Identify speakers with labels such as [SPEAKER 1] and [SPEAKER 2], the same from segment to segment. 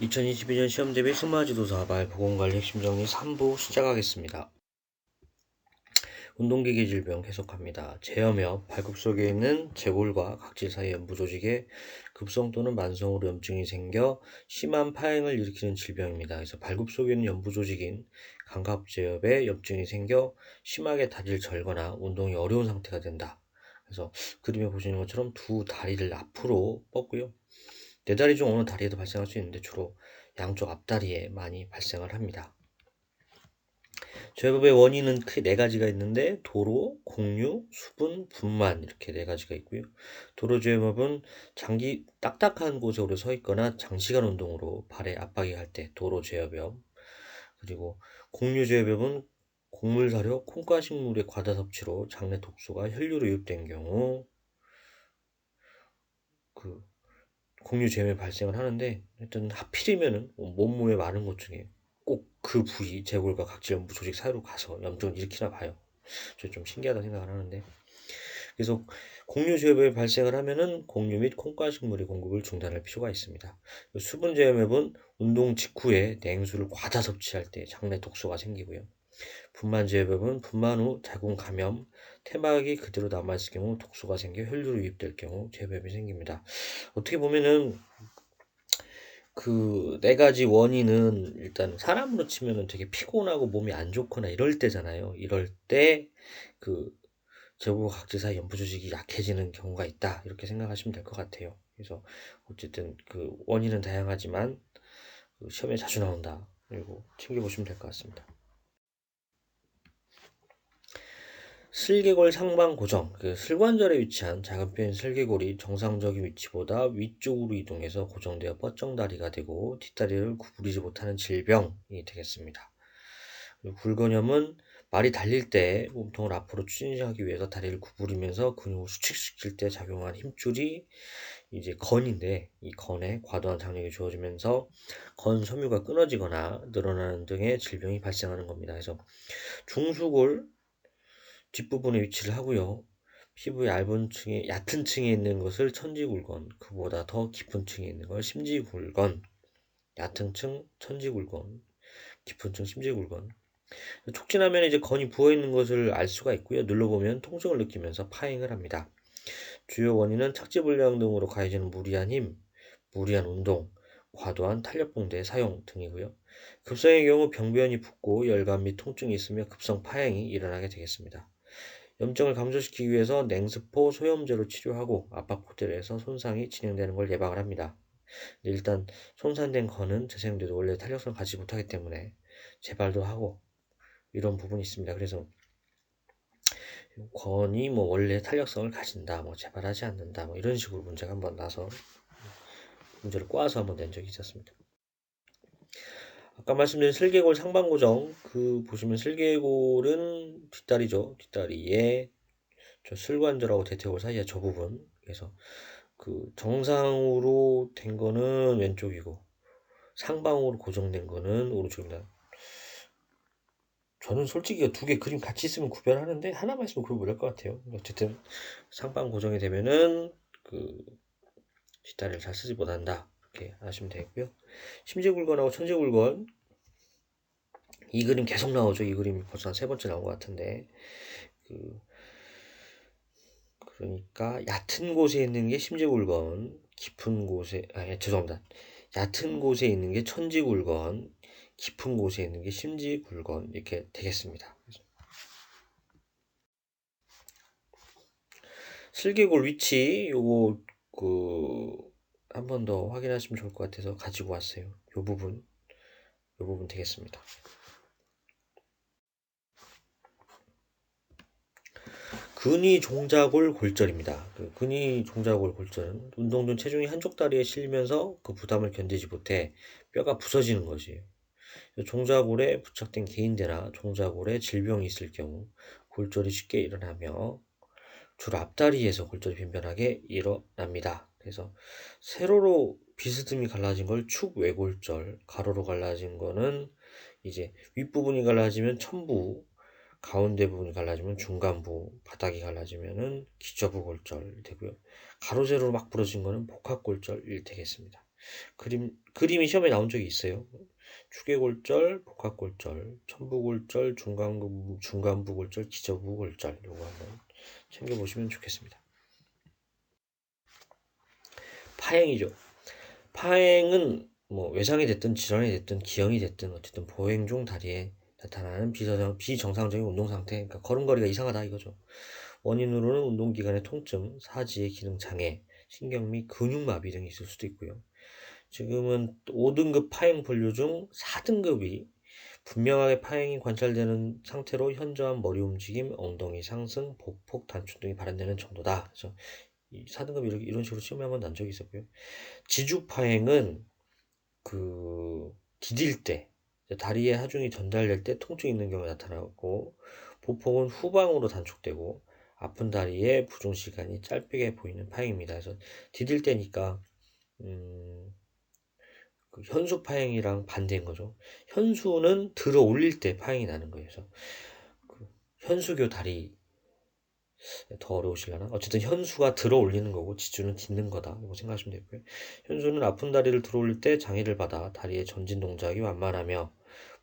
[SPEAKER 1] 2022년 시험대비 승마지도사 말 보건관리 핵심 정리 3부 시작하겠습니다. 운동기계 질병 계속합니다. 제염엽, 발굽 속에 있는 제골과 각질 사이 연부 조직에 급성 또는 만성으로 염증이 생겨 심한 파행을 일으키는 질병입니다. 그래서 발굽 속에 있는 연부 조직인 감갑제엽에 염증이 생겨 심하게 다리를 절거나 운동이 어려운 상태가 된다. 그래서 그림에 보시는 것처럼 두 다리를 앞으로 뻗고요. 네 다리 중 어느 다리에도 발생할 수 있는데 주로 양쪽 앞다리에 많이 발생을 합니다. 제협의 원인은 크게 네 가지가 있는데 도로, 공류, 수분, 분만 이렇게 네 가지가 있고요. 도로 제협은 장기 딱딱한 곳에 오래 서 있거나 장시간 운동으로 발에 압박이 갈 때 도로 제협. 그리고 공류 제협은 곡물 사료, 콩가식물의 과다 섭취로 장내 독소가 혈류로 유입된 경우 그 공류 제염이 발생을 하는데 일단 하필이면은 몸무게 많은 것 중에 꼭 그 부위 제골과 각질 연부 조직 사이로 가서 염증을 일으키나 봐요. 저 좀 신기하다 생각을 하는데 그래서 공류 제염이 발생을 하면은 공류 및 콩가식물의 공급을 중단할 필요가 있습니다. 수분 제염은 운동 직후에 냉수를 과다 섭취할 때 장내 독소가 생기고요. 분만 제염은 분만 후 자궁 감염, 태막이 그대로 남아있을 경우 독소가 생겨 혈류로 유입될 경우 제염이 생깁니다. 어떻게 보면은 그 네 가지 원인은 일단 사람으로 치면은 되게 피곤하고 몸이 안 좋거나 이럴 때잖아요. 이럴 때 그 제골과 각질 사이 연부 조직이 약해지는 경우가 있다. 이렇게 생각하시면 될 것 같아요. 그래서 어쨌든 그 원인은 다양하지만 그 시험에 자주 나온다. 그리고 챙겨보시면 될 것 같습니다. 슬개골 상방 고정, 그 슬관절에 위치한 작은 뼈인 슬개골이 정상적인 위치보다 위쪽으로 이동해서 고정되어 뻗정다리가 되고 뒷다리를 구부리지 못하는 질병이 되겠습니다. 그리고 굴건염은 말이 달릴 때 몸통을 앞으로 추진하기 위해서 다리를 구부리면서 근육을 수축시킬 때 작용한 힘줄이 이제 건인데 이 건에 과도한 장력이 주어지면서 건 섬유가 끊어지거나 늘어나는 등의 질병이 발생하는 겁니다. 그래서 중수골 뒷부분에 위치를 하고요. 피부의 얕은 층에 있는 것을 천지굴건, 그보다 더 깊은 층에 있는 걸 심지굴건, 얕은 층 천지굴건, 깊은 층 심지굴건. 촉진하면 이제 건이 부어 있는 것을 알 수가 있고요. 눌러보면 통증을 느끼면서 파행을 합니다. 주요 원인은 착지불량 등으로 가해지는 무리한 힘, 무리한 운동, 과도한 탄력봉대 사용 등이고요. 급성의 경우 병변이 붓고 열감 및 통증이 있으며 급성 파행이 일어나게 되겠습니다. 염증을 감소시키기 위해서 냉스포 소염제로 치료하고 압박 포대를 해서 손상이 진행되는 걸 예방을 합니다. 일단 손상된 건은 재생돼도 원래 탄력성을 가지지 못하기 때문에 재발도 하고 이런 부분이 있습니다. 그래서 건이 뭐 원래 탄력성을 가진다, 뭐 재발하지 않는다, 뭐 이런 식으로 문제가 한번 나서 문제를 꼬아서 한번 낸 적이 있었습니다. 아까 말씀드린 슬개골 상방고정, 그 보시면 슬개골은 뒷다리죠. 뒷다리에 저 슬관절하고 대퇴골 사이에 저 부분. 그래서 그 정상으로 된 거는 왼쪽이고 상방으로 고정된 거는 오른쪽입니다. 저는 솔직히 두 개 그림 같이 있으면 구별하는데 하나만 있으면 구별 못할 것 같아요. 어쨌든 상방 고정이 되면은 그 뒷다리를 잘 쓰지 못한다. 이렇게 아시면 되고요. 심지굴건하고 천지굴건 이 그림 계속 나오죠. 이 그림이 벌써 한 세 번째 나온 것 같은데 그 그러니까 얕은 곳에 있는 게 심지굴건, 깊은 곳에 죄송합니다. 얕은 곳에 있는 게 천지굴건, 깊은 곳에 있는 게 심지굴건 이렇게 되겠습니다. 슬개골 위치 요거 그 한 번 더 확인하시면 좋을 것 같아서 가지고 왔어요. 요 부분 되겠습니다. 근위 종자골 골절입니다. 그 근위 종자골 골절은 운동 중 체중이 한쪽 다리에 실리면서 그 부담을 견디지 못해 뼈가 부서지는 것이에요. 종자골에 부착된 개인대나 종자골에 질병이 있을 경우 골절이 쉽게 일어나며 주로 앞다리에서 골절이 빈번하게 일어납니다. 그래서 세로로 비스듬히 갈라진 걸 축외골절, 가로로 갈라진 거는 이제 윗부분이 갈라지면 첨부, 가운데 부분이 갈라지면 중간부, 바닥이 갈라지면은 기저부 골절 되고요. 가로 세로로 막 부러진 거는 복합골절이 되겠습니다. 그림이 시험에 나온 적이 있어요. 축의골절, 복합골절, 천부골절, 중간부골절, 기저부골절. 요거 한번 챙겨보시면 좋겠습니다. 파행이죠. 파행은 뭐 외상이 됐든 질환이 됐든 기형이 됐든 어쨌든 보행 중 다리에 나타나는 비정상적인 운동 상태, 그러니까 걸음걸이가 이상하다 이거죠. 원인으로는 운동기관의 통증, 사지의 기능 장애, 신경 및 근육마비 등이 있을 수도 있고요. 지금은 5등급 파행 분류 중 4등급이 분명하게 파행이 관찰되는 상태로 현저한 머리 움직임, 엉덩이 상승, 보폭 단축 등이 발현되는 정도다. 그래서 이 4등급 이런 식으로 시험에 한번 난 적이 있었고요. 지주 파행은 디딜 때 다리에 하중이 전달될 때 통증이 있는 경우가 나타나고, 보폭은 후방으로 단축되고 아픈 다리의 부종 시간이 짧게 보이는 파행입니다. 그래서 디딜 때니까 현수 파행이랑 반대인 거죠. 현수는 들어 올릴 때 파행이 나는 거예요. 그래서 현수교 다리 더 어려우시려나? 어쨌든 현수가 들어 올리는 거고 지주는 딛는 거다. 이거 생각하시면 되고요. 현수는 아픈 다리를 들어 올릴 때 장애를 받아 다리의 전진 동작이 완만하며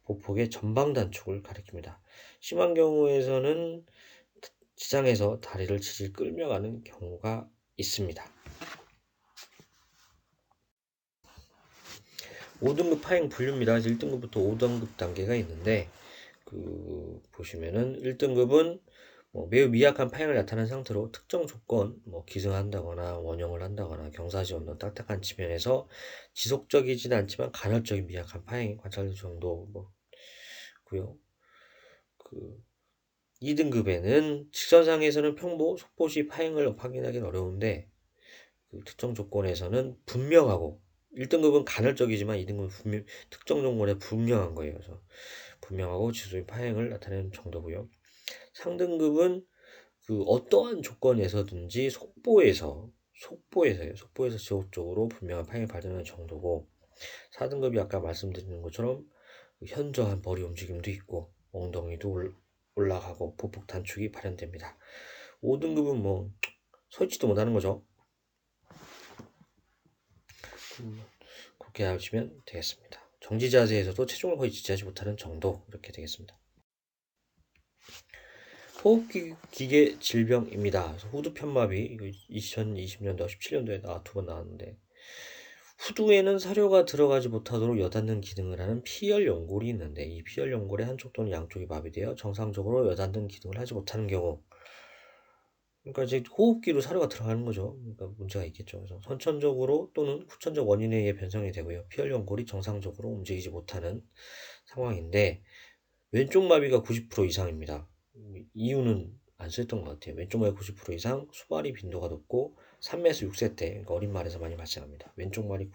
[SPEAKER 1] 보폭의 전방 단축을 가리킵니다. 심한 경우에서는 지장에서 다리를 질질 끌며 가는 경우가 있습니다. 5등급 파행 분류입니다. 1등급부터 5등급 단계가 있는데 보시면은 1등급은 매우 미약한 파행을 나타낸 상태로 특정 조건, 기승한다거나 원형을 한다거나 경사시 없는 딱딱한 지면에서 지속적이지는 않지만 간헐적인 미약한 파행이 관찰될 정도고요. 2등급에는 직선상에서는 평보, 속보시 파행을 확인하기는 어려운데 특정 조건에서는 분명하고, 1등급은 간헐적이지만 2등급은 특정 조건에 분명한 거예요. 그래서 분명하고 지속적인 파행을 나타내는 정도고요. 상등급은 어떠한 조건에서든지 속보에서요. 속보에서 지속적으로 분명한 파행이 발생하는 정도고, 4등급이 아까 말씀드린 것처럼 현저한 머리 움직임도 있고 엉덩이도 올라가고 보폭 단축이 발현됩니다. 5등급은 서 있지도 못하는 거죠. 그렇게 하시면 되겠습니다. 정지 자세에서도 체중을 거의 지지하지 못하는 정도, 이렇게 되겠습니다. 호흡기계 질병입니다. 후두 편마비, 이거 2020년도 17년도에 두 번 나왔는데, 후두에는 사료가 들어가지 못하도록 여닫는 기능을 하는 피열 연골이 있는데, 이 피열 연골의 한쪽 또는 양쪽이 마비되어 정상적으로 여닫는 기능을 하지 못하는 경우, 그러니까 이제 호흡기로 사료가 들어가는 거죠. 그러니까 문제가 있겠죠. 그래서 선천적으로 또는 후천적 원인에 의해 변성이 되고요. 피열 연골이 정상적으로 움직이지 못하는 상황인데, 왼쪽 마비가 90% 이상입니다. 이유는 안 썼던 것 같아요. 왼쪽 마비 90% 이상, 수발이 빈도가 높고 3에서 6세 때, 그러니까 어린 말에서 많이 발생합니다. 왼쪽 마비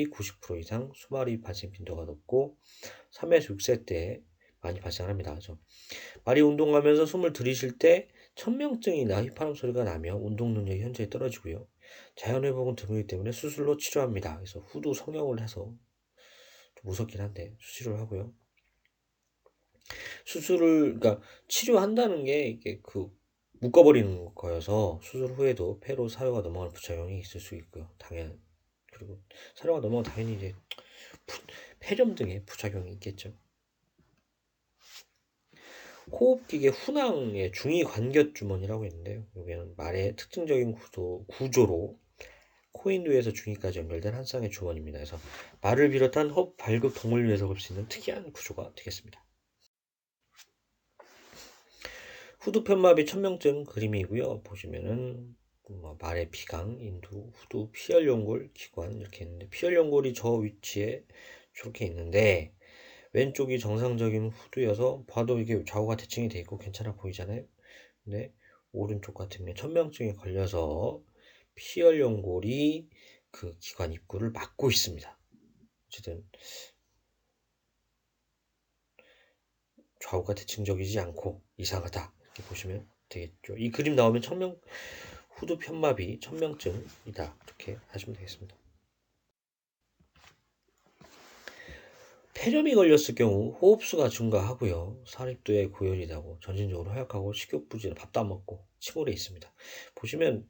[SPEAKER 1] 90% 이상, 수발이 발생 빈도가 높고 3에서 6세 때 많이 발생합니다. 그래서 말이 운동하면서 숨을 들이쉴 때 천명증이나 휘파람 소리가 나며 운동 능력이 현저히 떨어지고요. 자연회복은 드물기 때문에 수술로 치료합니다. 그래서 후두 성형을 해서 좀 무섭긴 한데 수술을 하고요. 그러니까 치료한다는 게 이게 묶어버리는 거여서 수술 후에도 폐로 사료가 넘어가는 부작용이 있을 수 있고요. 그리고 사료가 넘어가면 당연히 이제 폐렴 등의 부작용이 있겠죠. 호흡기계 훈항의 중위관곁주머니라고 있는데요. 여기는 말의 특징적인 구조로 코인두에서 중위까지 연결된 한 쌍의 주머니입니다. 그래서 말을 비롯한 호흡 발급 동물 위에서 볼 수 있는 특이한 구조가 되겠습니다. 후두편마비 천명증 그림이고요. 보시면은 말의 비강, 인두, 후두, 피열연골, 기관 이렇게 있는데, 피열연골이 저 위치에 저렇게 있는데 왼쪽이 정상적인 후두여서 봐도 이게 좌우가 대칭이 돼 있고 괜찮아 보이잖아요. 근데 오른쪽 같은 경우에 천명증에 걸려서 피열연골이 기관 입구를 막고 있습니다. 어쨌든 좌우가 대칭적이지 않고 이상하다, 이렇게 보시면 되겠죠. 이 그림 나오면 후두 편마비 천명증이다, 이렇게 하시면 되겠습니다. 폐렴이 걸렸을 경우 호흡수가 증가하고요. 살입도에 고열이 나고 전신적으로 허약하고 식욕부진, 밥도 안 먹고 침울해 있습니다. 보시면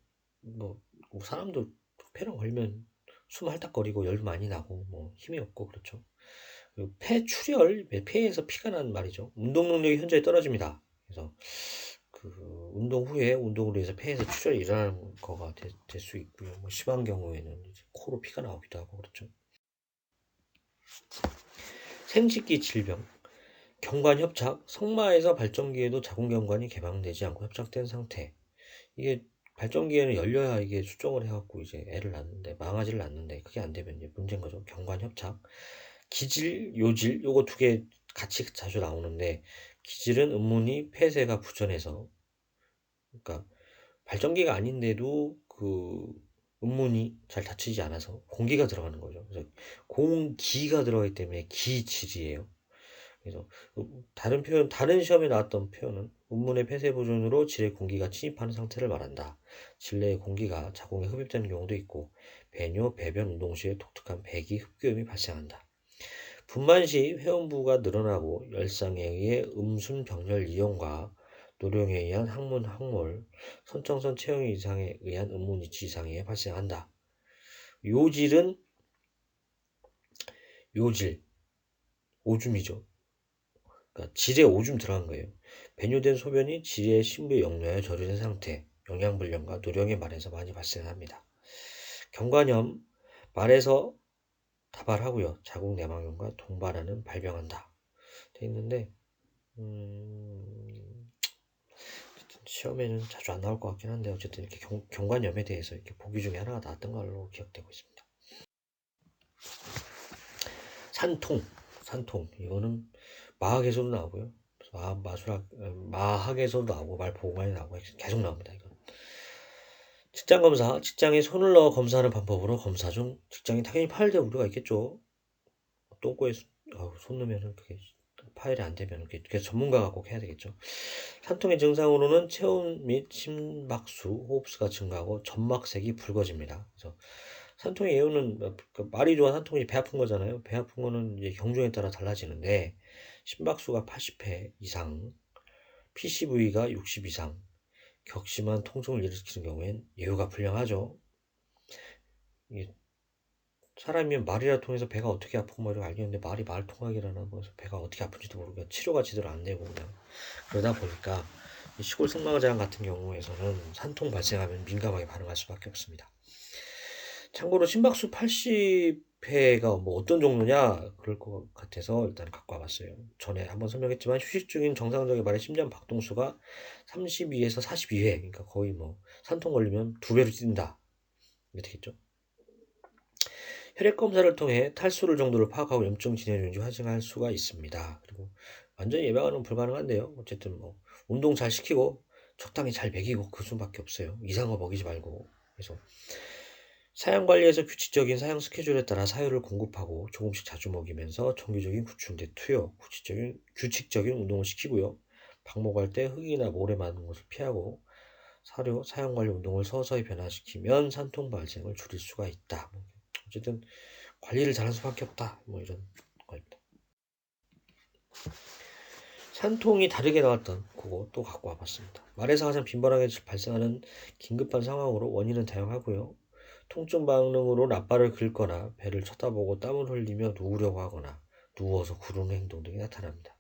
[SPEAKER 1] 사람도 폐렴 걸리면 숨 헐떡거리고 열도 많이 나고 뭐 힘이 없고 그렇죠. 그리고 폐출혈, 폐에서 피가 나는 말이죠. 운동 능력이 현저히 떨어집니다. 그래서 그 운동 후에 운동으로 해서 폐에서 출혈이 일어나는 거가 될 수 있고요. 뭐 심한 경우에는 이제 코로 피가 나오기도 하고 그렇죠. 생식기 질병, 경관협착, 성마에서 발전기에도 자궁경관이 개방되지 않고 협착된 상태. 이게 발전기에는 열려야 이게 수정을 해갖고 이제 애를 낳는데 망아지를 낳는데 그게 안 되면 이제 문제인 거죠. 경관협착, 기질, 요질 요거 두 개 같이 자주 나오는데 기질은 음문이 폐쇄가 부전해서 그러니까 발전기가 아닌데도 그 음문이 잘 닫히지 않아서 공기가 들어가는 거죠. 그래서 공기가 들어가기 때문에 기질이에요. 그래서 다른 시험에 나왔던 표현은 음문의 폐쇄 부전으로 질에 공기가 침입하는 상태를 말한다. 질 내의 공기가 자궁에 흡입되는 경우도 있고 배뇨, 배변 운동 시에 독특한 배기 흡교염이 발생한다. 분만 시 회음부가 늘어나고 열상에 의해 음순병렬 이용과 노령에 의한 항문 항몰, 선청선 체형 이상에 의한 음문 이치 이상에 발생한다. 요질은 요질, 오줌이죠. 그러니까 질에 오줌 들어간 거예요. 배뇨된 소변이 질의 신부에 역류하여 절유된 상태, 영양불량과 노령의 말에서 많이 발생합니다. 경관염, 말에서 다발하고요. 자궁 내막염과 동반하는 발병한다. 돼 있는데 시험에는 자주 안 나올 것 같긴 한데 어쨌든 이렇게 경관염에 대해서 이렇게 보기 중에 하나가 나왔던 걸로 기억되고 있습니다. 산통 이거는 마학에서도 나오고요. 마학에서도 나오고 말보고만에 나오고 계속 나옵니다. 이거. 직장 검사, 직장에 손을 넣어 검사하는 방법으로 검사 중 직장이 당연히 파열될 우려가 있겠죠. 똥꼬에 손 넣으면 그게 파열이 안 되면 그게 전문가가 꼭 해야 되겠죠. 산통의 증상으로는 체온 및 심박수, 호흡수가 증가하고 점막색이 붉어집니다. 그래서 산통의 예후는 말이 좋아 산통이 배 아픈 거잖아요. 배 아픈 거는 이제 경종에 따라 달라지는데 심박수가 80회 이상, PCV가 60 이상, 격심한 통증을 일으키는 경우엔 예후가 불량하죠. 사람이면 말이라 통해서 배가 어떻게 아픈 거를 알겠는데 말 통하기라나 뭐 배가 어떻게 아픈지도 모르고 치료가 제대로 안 되고 그냥 그러다 보니까 시골 승마장 같은 경우에서는 산통 발생하면 민감하게 반응할 수밖에 없습니다. 참고로 심박수 80회가 뭐 어떤 정도냐 그럴 것 같아서 일단 갖고 와봤어요. 전에 한번 설명했지만 휴식 중인 정상적인 말의 심장 박동수가 32에서 42회 그러니까 거의 뭐 산통 걸리면 2배로 뛴다 이게 되겠죠. 혈액 검사를 통해 탈수를 정도를 파악하고 염증 진행 중인지 확인할 수가 있습니다. 그리고 완전히 예방하는 건 불가능한데요. 어쨌든 뭐 운동 잘 시키고 적당히 잘 먹이고 그 수밖에 없어요. 이상한 거 먹이지 말고. 그래서 사양 관리에서 규칙적인 사양 스케줄에 따라 사료를 공급하고 조금씩 자주 먹이면서 정기적인 구충제 투여, 규칙적인 운동을 시키고요. 방목할 때 흙이나 모래 많은 곳을 피하고 사료, 사양 관리 운동을 서서히 변화시키면 산통 발생을 줄일 수가 있다. 어쨌든 관리를 잘할 수밖에 없다. 뭐 이런 거입니다. 산통이 다르게 나왔던 그거 또 갖고 와봤습니다. 말에서 가장 빈번하게 발생하는 긴급한 상황으로 원인은 다양하고요. 통증 반응으로 납발을 긁거나 배를 쳐다보고 땀을 흘리며 누우려고 하거나 누워서 구르는 행동 등이 나타납니다.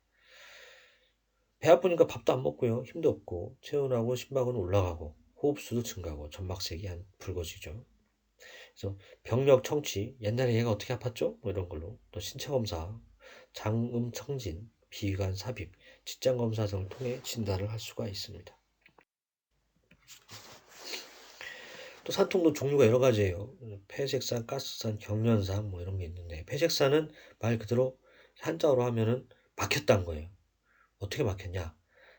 [SPEAKER 1] 배 아프니까 밥도 안 먹고요. 힘도 없고 체온하고 심박은 올라가고 호흡수도 증가하고 점막색이 붉어지죠. 그래서 병력 청취, 옛날에 얘가 어떻게 아팠죠? 뭐 이런 걸로 또 신체 검사, 장음 청진, 비위관 삽입, 직장 검사 등을 통해 진단을 할 수가 있습니다. 또 산통도 종류가 여러 가지예요. 폐색산, 가스산, 경련상 뭐 이런 게 있는데 폐색산은 말 그대로 한자어로 하면은 막혔다는 거예요. 어떻게 막혔냐?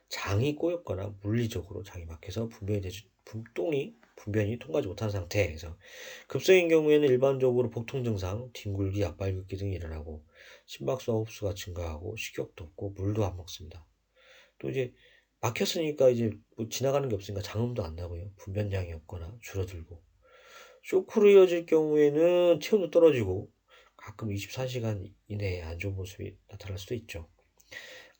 [SPEAKER 1] 장이 꼬였거나 물리적으로 장이 막혀서 분변이 통과하지 못한 상태에서 급성인 경우에는 일반적으로 복통 증상, 뒹굴기, 앞발긋기 등이 일어나고 심박수와 호흡수가 증가하고 식욕도 없고 물도 안 먹습니다. 또 이제 막혔으니까 이제 뭐 지나가는 게 없으니까 장음도 안 나고요. 분변량이 없거나 줄어들고 쇼크로 이어질 경우에는 체온도 떨어지고 가끔 24시간 이내에 안 좋은 모습이 나타날 수도 있죠.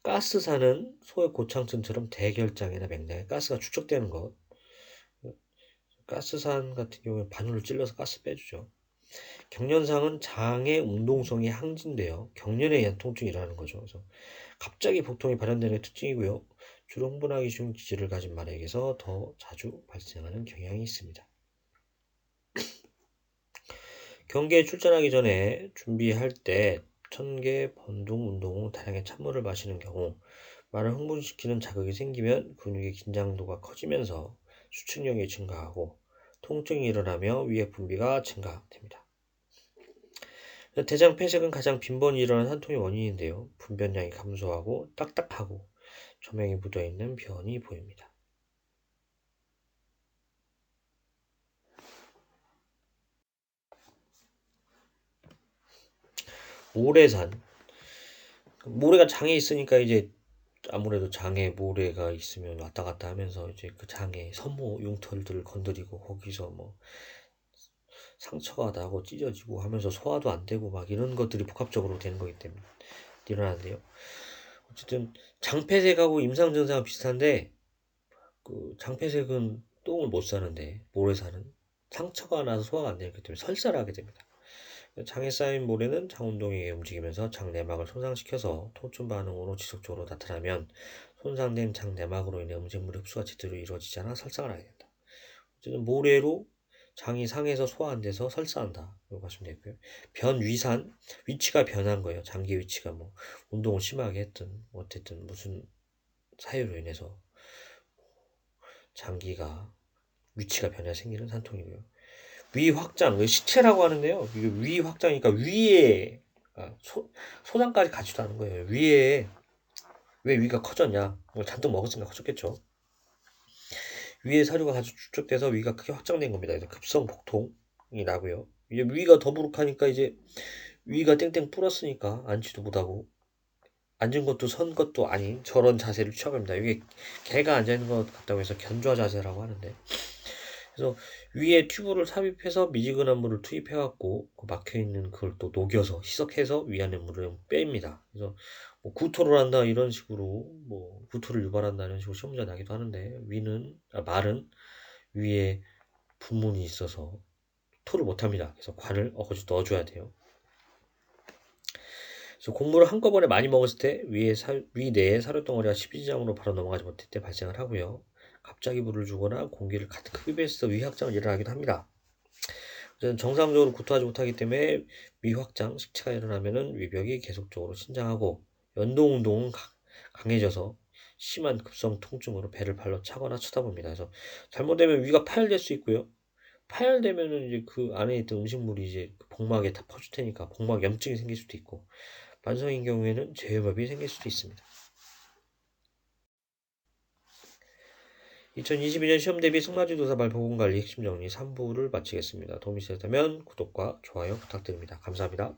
[SPEAKER 1] 가스산은 소의 고창증처럼 대결장이나 맥락에 가스가 축적되는 것. 가스산 같은 경우에 바늘로 찔러서 가스 빼주죠. 경련상은 장의 운동성이 항진되어 경련에 의한 통증이 일어나는 거죠. 그래서 갑자기 복통이 발현되는 게 특징이고요. 주로 흥분하기 쉬운 기질을 가진 말에게서 더 자주 발생하는 경향이 있습니다. 경기에 출전하기 전에 준비할 때 천개, 번동, 운동 후 다량의 찬물을 마시는 경우 말을 흥분시키는 자극이 생기면 근육의 긴장도가 커지면서 수축력이 증가하고 통증이 일어나며 위액 분비가 증가됩니다. 대장 폐색은 가장 빈번히 일어나는 한통의 원인인데요. 분변량이 감소하고 딱딱하고 조명이 묻어있는 변이 보입니다. 모래산. 모래가 장에 있으니까 이제 아무래도 장에 모래가 있으면 왔다 갔다 하면서 이제 그 장에 섬모 융털들을 건드리고 거기서 뭐 상처가 나고 찢어지고 하면서 소화도 안 되고 막 이런 것들이 복합적으로 되는 거기 때문에 일어나는데요. 어쨌든 장폐색하고 임상 증상은 비슷한데 그 장폐색은 똥을 못 싸는데 모래사는 상처가 나서 소화가 안 되기 때문에 설사를 하게 됩니다. 장에 쌓인 모래는 장 운동에 의해 움직이면서 장 내막을 손상시켜서 통증 반응으로 지속적으로 나타나면 손상된 장 내막으로 인해 음식물 흡수가 제대로 이루어지지 않아 설사가 나게 된다. 어쨌든 모래로 장이 상해서 소화 안 돼서 설사한다. 이거 보시면 되고요. 변위산, 위치가 변한 거예요. 장기 위치가 뭐 운동을 심하게 했든 어쨌든 무슨 사유로 인해서 장기가 위치가 변해 생기는 산통이고요. 위 확장, 시체라고 하는데요. 이게 위 확장이니까 위에 소장까지 가지도 거예요. 위에 왜 위가 커졌냐? 뭐 잔뜩 먹었으니까 커졌겠죠. 위에 사료가 아주 축적돼서 위가 크게 확장된 겁니다. 그래서 급성 복통이 나고요. 이제 위가 더부룩하니까 이제 위가 땡땡 불었으니까 앉지도 못하고 앉은 것도 선 것도 아닌 저런 자세를 취하게 됩니다. 이게 개가 앉아있는 것 같다고 해서 견좌 자세라고 하는데 그래서 위에 튜브를 삽입해서 미지근한 물을 투입해갖고 그 막혀있는 그걸 또 녹여서 희석해서 위 안에 물을 뺍니다. 그래서 뭐 구토를 한다 이런 식으로 뭐 구토를 유발한다 이런 식으로 시험 문제 나기도 하는데 말은 위에 분문이 있어서 토를 못합니다. 그래서 관을 어거지 넣어줘야 돼요. 그래서 곡물을 한꺼번에 많이 먹었을 때 위 내에 사료덩어리가 십이지장으로 바로 넘어가지 못할 때 발생을 하고요. 갑자기 물을 주거나 공기를 가득 흡입해서 위확장을 일어나기도 합니다. 정상적으로 구토하지 못하기 때문에 위확장, 식체가 일어나면 위벽이 계속적으로 신장하고 연동운동은 강해져서 심한 급성 통증으로 배를 발로 차거나 쳐다봅니다. 그래서 잘못되면 위가 파열될 수 있고요. 파열되면은 이제 그 안에 있던 음식물이 이제 그 복막에 다 퍼질 테니까 복막 염증이 생길 수도 있고 만성인 경우에는 제혈압이 생길 수도 있습니다. 2022년 시험 대비 승마지도사 발보건관리 핵심 정리 3부를 마치겠습니다. 도움이 되셨다면 구독과 좋아요 부탁드립니다. 감사합니다.